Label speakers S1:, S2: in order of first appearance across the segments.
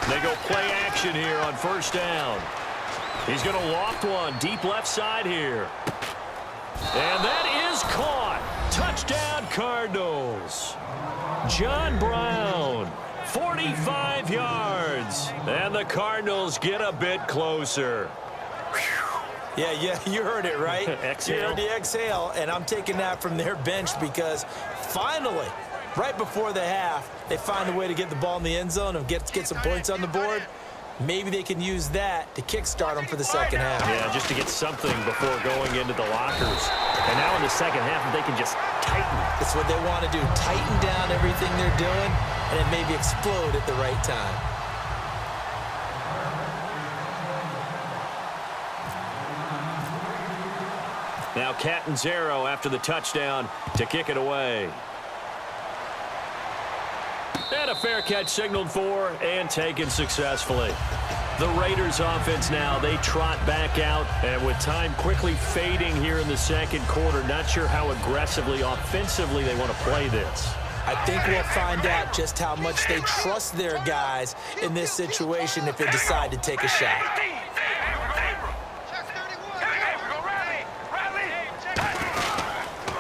S1: They go play action here on first down. He's going to loft one deep left side here. And that is caught. Touchdown, Cardinals. John Brown, 45 yards. And the Cardinals get a bit closer.
S2: Yeah, you heard it, right?
S1: Exhale.
S2: You heard the exhale, and I'm taking that from their bench because finally, right before the half, they find a way to get the ball in the end zone and get some points on the board. Maybe they can use that to kickstart them for the second half.
S1: Yeah, just to get something before going into the lockers. And now in the second half, if they can just tighten.
S2: That's what they want to do, tighten down everything they're doing, and then maybe explode at the right time.
S1: Now Catanzaro after the touchdown to kick it away. And a fair catch signaled for and taken successfully. The Raiders offense now, they trot back out, and with time quickly fading here in the second quarter, not sure how aggressively, offensively they want to play this.
S2: I think we'll find out just how much they trust their guys in this situation if they decide to take a shot.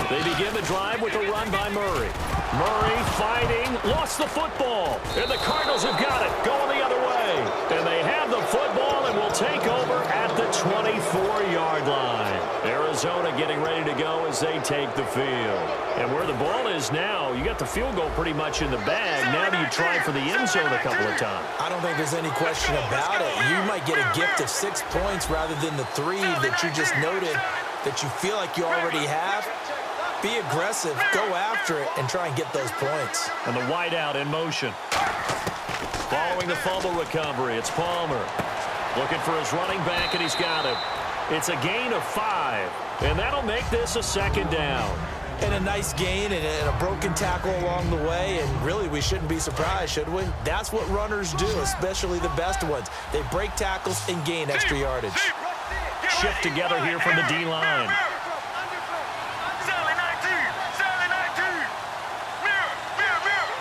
S1: They begin the drive with a run by Murray. Murray fighting, lost the football. And the Cardinals have got it, going the other way. And they have the football and will take over at the 24-yard line. Arizona getting ready to go as they take the field. And where the ball is now, you got the field goal pretty much in the bag. Now do you try for the end zone a couple of times?
S2: I don't think there's any question about it. You might get a gift of 6 points rather than the 3 that you just noted that you feel like you already have. Be aggressive, go after it, and try and get those points.
S1: And the wideout in motion. Following the fumble recovery, it's Palmer. Looking for his running back, and he's got him. It's a gain of 5, and that'll make this a second down.
S2: And a nice gain and a broken tackle along the way, and really we shouldn't be surprised, should we? That's what runners do, especially the best ones. They break tackles and gain extra yardage.
S1: Shift together here from the D-line.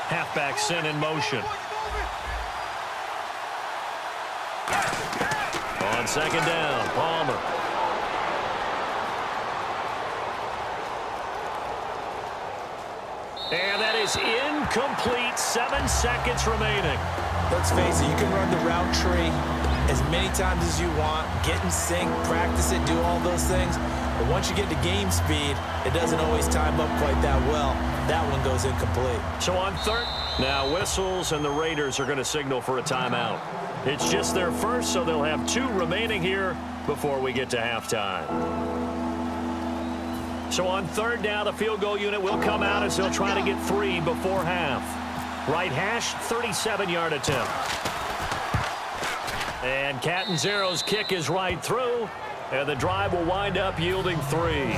S1: Halfback sent in motion. On second down, Palmer. And that is incomplete. 7 seconds remaining.
S2: Let's face it, you can run the route tree as many times as you want, get in sync, practice it, do all those things. But once you get to game speed, it doesn't always time up quite that well. That one goes incomplete.
S1: So on third, now whistles, and the Raiders are going to signal for a timeout. It's just their first, so they'll have 2 remaining here before we get to halftime. So on third down, the field goal unit will come out as they'll try to get 3 before half. Right hash, 37-yard attempt. And Catanzaro's kick is right through, and the drive will wind up yielding 3.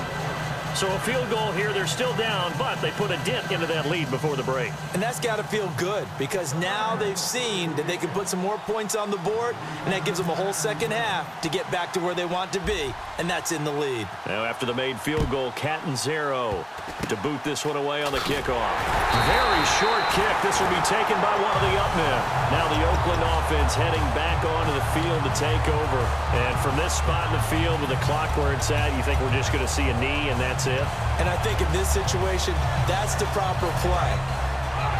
S1: So a field goal here, they're still down, but they put a dent into that lead before the break.
S2: And that's got to feel good because now they've seen that they can put some more points on the board, and that gives them a whole second half to get back to where they want to be, and that's in the lead.
S1: Now after the made field goal, Catanzaro to boot this one away on the kickoff. Very short kick. This will be taken by one of the up men. Now the Oakland offense heading back onto the field to take over. And from this spot in the field with the clock where it's at, you think we're just going to see a knee and that's it?
S2: And I think in this situation, that's the proper play.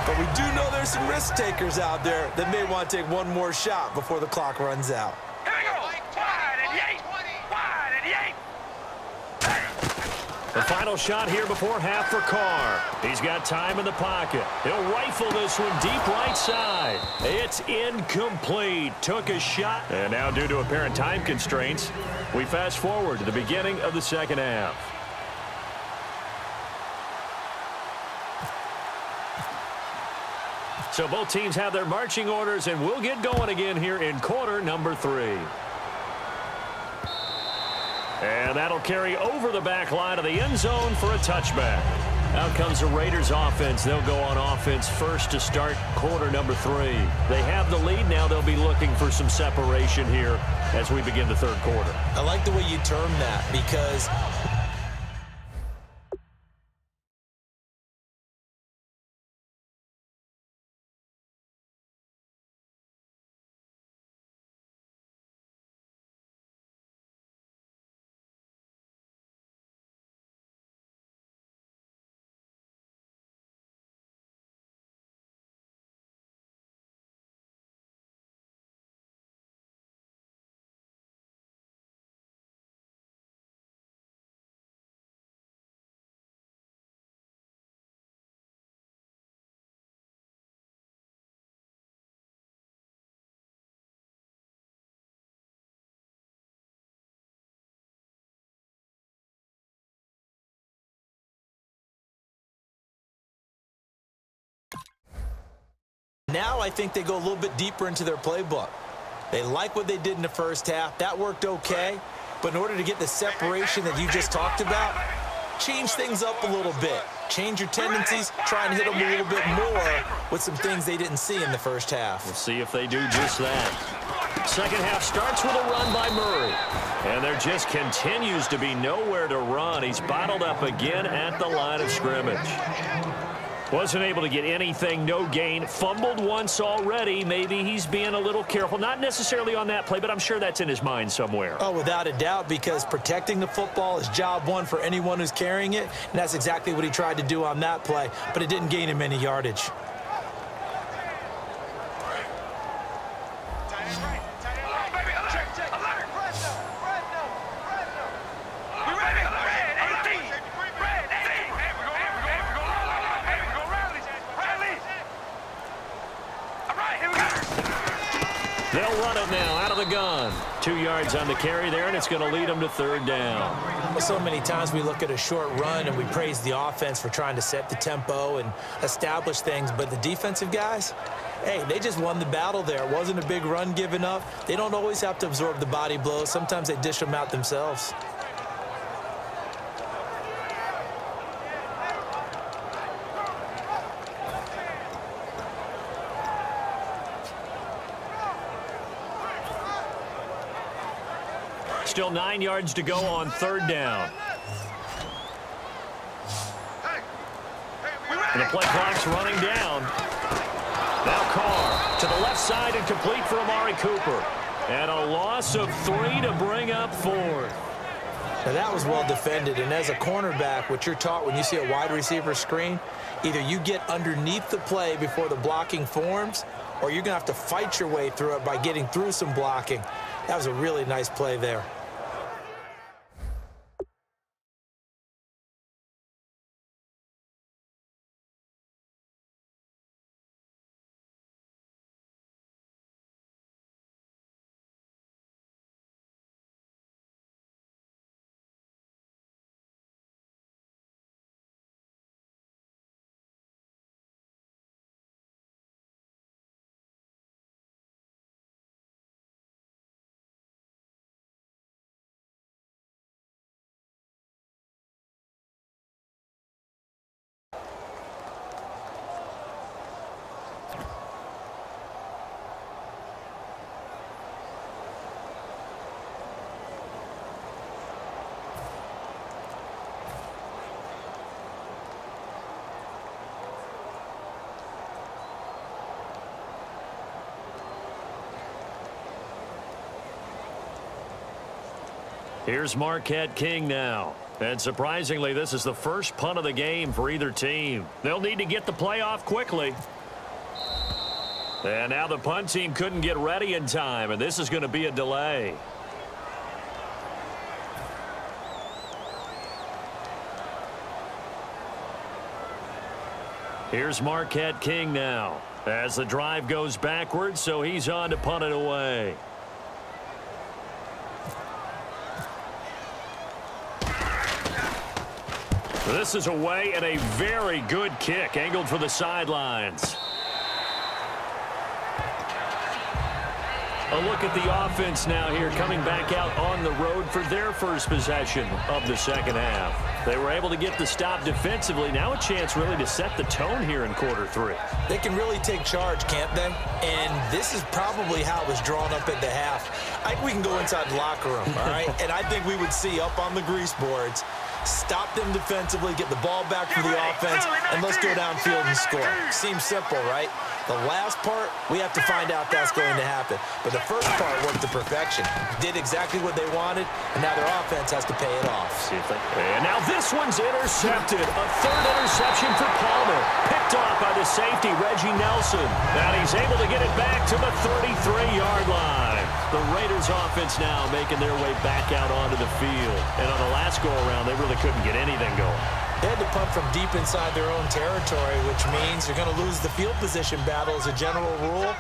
S2: But we do know there's some risk takers out there that may want to take one more shot before the clock runs out.
S3: Here we go. Wide and yank. Wide and yank.
S1: The final shot here before half for Carr. He's got time in the pocket. He'll rifle this one deep right side. It's incomplete. Took a shot. And now due to apparent time constraints, we fast forward to the beginning of the second half. So both teams have their marching orders, and we'll get going again here in quarter number 3. And that'll carry over the back line of the end zone for a touchback. Out comes the Raiders offense. They'll go on offense first to start quarter number 3. They have the lead now. They'll be looking for some separation here as we begin the third quarter.
S2: I like the way you term that because Now I think they go a little bit deeper into their playbook. They like what they did in the first half. That worked okay. But in order to get the separation that you just talked about, change things up a little bit. Change your tendencies, try and hit them a little bit more with some things they didn't see in the first half.
S1: We'll see if they do just that. Second half starts with a run by Murray. And there just continues to be nowhere to run. He's bottled up again at the line of scrimmage. Wasn't able to get anything, no gain. Fumbled once already. Maybe he's being a little careful. Not necessarily on that play, but I'm sure that's in his mind somewhere.
S2: Oh, without a doubt, because protecting the football is job one for anyone who's carrying it, and that's exactly what he tried to do on that play, but it didn't gain him any yardage.
S1: They'll run it now out of the gun. 2 yards on the carry there, and it's going to lead them to third down.
S2: So many times we look at a short run and we praise the offense for trying to set the tempo and establish things, but the defensive guys, hey, they just won the battle there. It wasn't a big run given up. They don't always have to absorb the body blows. Sometimes they dish them out themselves.
S1: Still 9 yards to go on third down. And the play clock's running down. Now Carr to the left side and complete for Amari Cooper. And a loss of 3 to bring up fourth.
S2: Now that was well defended, and as a cornerback, what you're taught when you see a wide receiver screen, either you get underneath the play before the blocking forms, or you're going to have to fight your way through it by getting through some blocking. That was a really nice play there.
S1: Here's Marquette King now. And surprisingly, this is the first punt of the game for either team. They'll need to get the play off quickly. And now the punt team couldn't get ready in time, and this is going to be a delay. Here's Marquette King now as the drive goes backwards, so he's on to punt it away. This is away and a very good kick angled for the sidelines. A look at the offense now here coming back out on the road for their first possession of the second half. They were able to get the stop defensively. Now a chance really to set the tone here in quarter three.
S2: They can really take charge, can't they? And this is probably how it was drawn up at the half. I think we can go inside the locker room, all right? And I think we would see up on the grease boards, stop them defensively, get the ball back for the offense, and let's go downfield and score. Seems simple, right? The last part, we have to find out that's going to happen. But the first part worked to perfection. Did exactly what they wanted, and now their offense has to pay it off.
S1: And now this one's intercepted. A third interception for Palmer. Picked off by the safety, Reggie Nelson. And he's able to get it back to the 33-yard line. The Raiders offense now making their way back out onto the field. And on the last go-around, they really couldn't get anything going.
S2: They had to punt from deep inside their own territory, which means you're going to lose the field position battle as a general rule.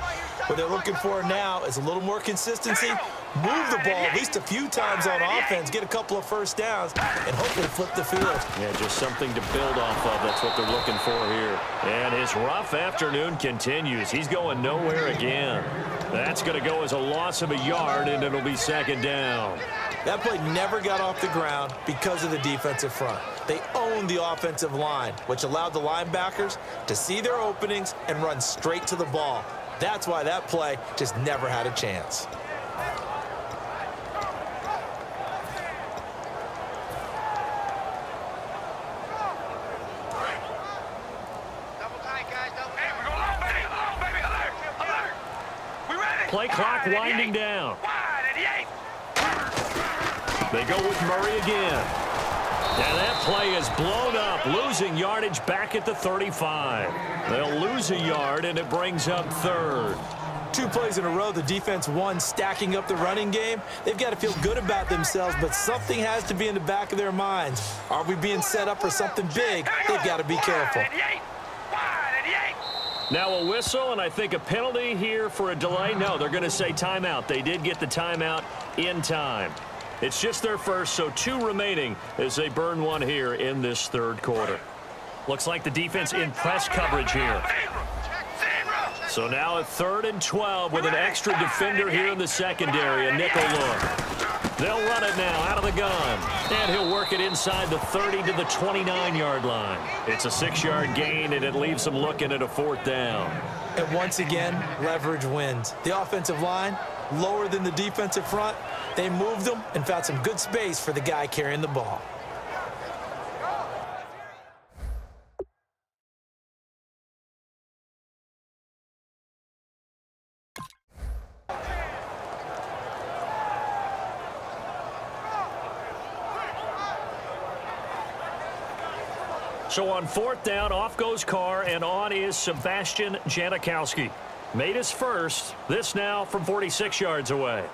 S2: What they're looking for now is a little more consistency, move the ball at least a few times on offense, get a couple of first downs, and hopefully flip the field.
S1: Yeah, just something to build off of. That's what they're looking for here. And his rough afternoon continues. He's going nowhere again. That's going to go as a loss of a yard, and it'll be second down.
S2: That play never got off the ground because of the defensive front. They owned the offensive line, which allowed the linebackers to see their openings and run straight to the ball. That's why that play just never had a chance.
S1: Play clock winding down. They go with Murray again. And that play is blown up, losing yardage back at the 35. They'll lose a yard, and it brings up third.
S2: 2 plays in a row, the defense won, stacking up the running game. They've got to feel good about themselves, but something has to be in the back of their minds. Are we being set up for something big? They've got to be careful.
S1: Now a whistle, and I think a penalty here for a delay. No, they're going to say timeout. They did get the timeout in time. It's just their first, so 2 remaining as they burn one here in this third quarter. Looks like the defense in press coverage here. So now a 3rd and 12 with an extra defender here in the secondary, a nickel look. They'll run it now out of the gun, and he'll work it inside the 30 to the 29-yard line. It's a 6-yard gain, and it leaves them looking at a 4th down.
S2: And once again, leverage wins. The offensive line, lower than the defensive front. They moved them and found some good space for the guy carrying the ball.
S1: So on 4th down, off goes Carr, and on is Sebastian Janikowski. Made his first, this now from 46 yards away.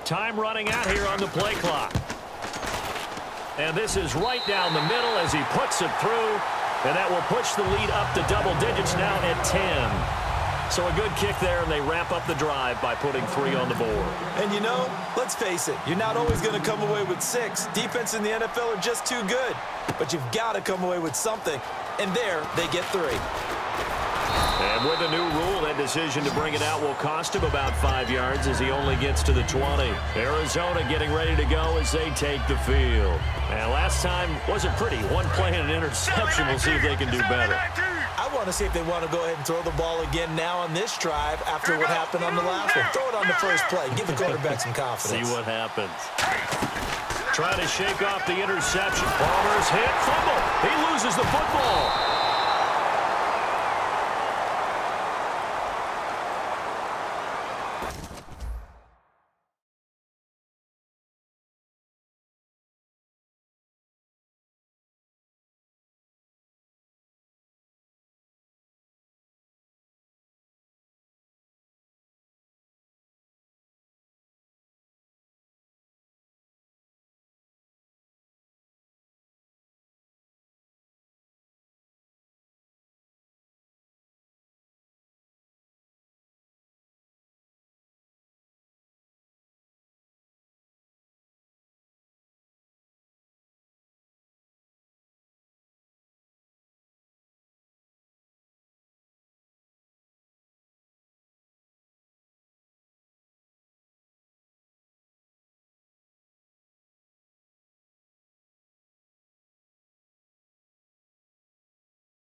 S1: Time running out here on the play clock. And this is right down the middle as he puts it through. And that will push the lead up to double digits now at 10. So a good kick there, and they wrap up the drive by putting 3 on the board.
S2: And you know, let's face it, you're not always going to come away with 6. Defense in the NFL are just too good. But you've got to come away with something. And there, they get 3.
S1: And with a new rule, that decision to bring it out will cost him about 5 yards as he only gets to the 20. Arizona getting ready to go as they take the field. And last time wasn't pretty. 1 play and an interception. We'll see if they can do better.
S2: I want to see if they want to go ahead and throw the ball again now on this drive after what happened on the last one. Throw it on the first play. Give the quarterback some confidence.
S1: See what happens. Trying to shake off the interception. Palmer's hit. Fumble. He loses the football.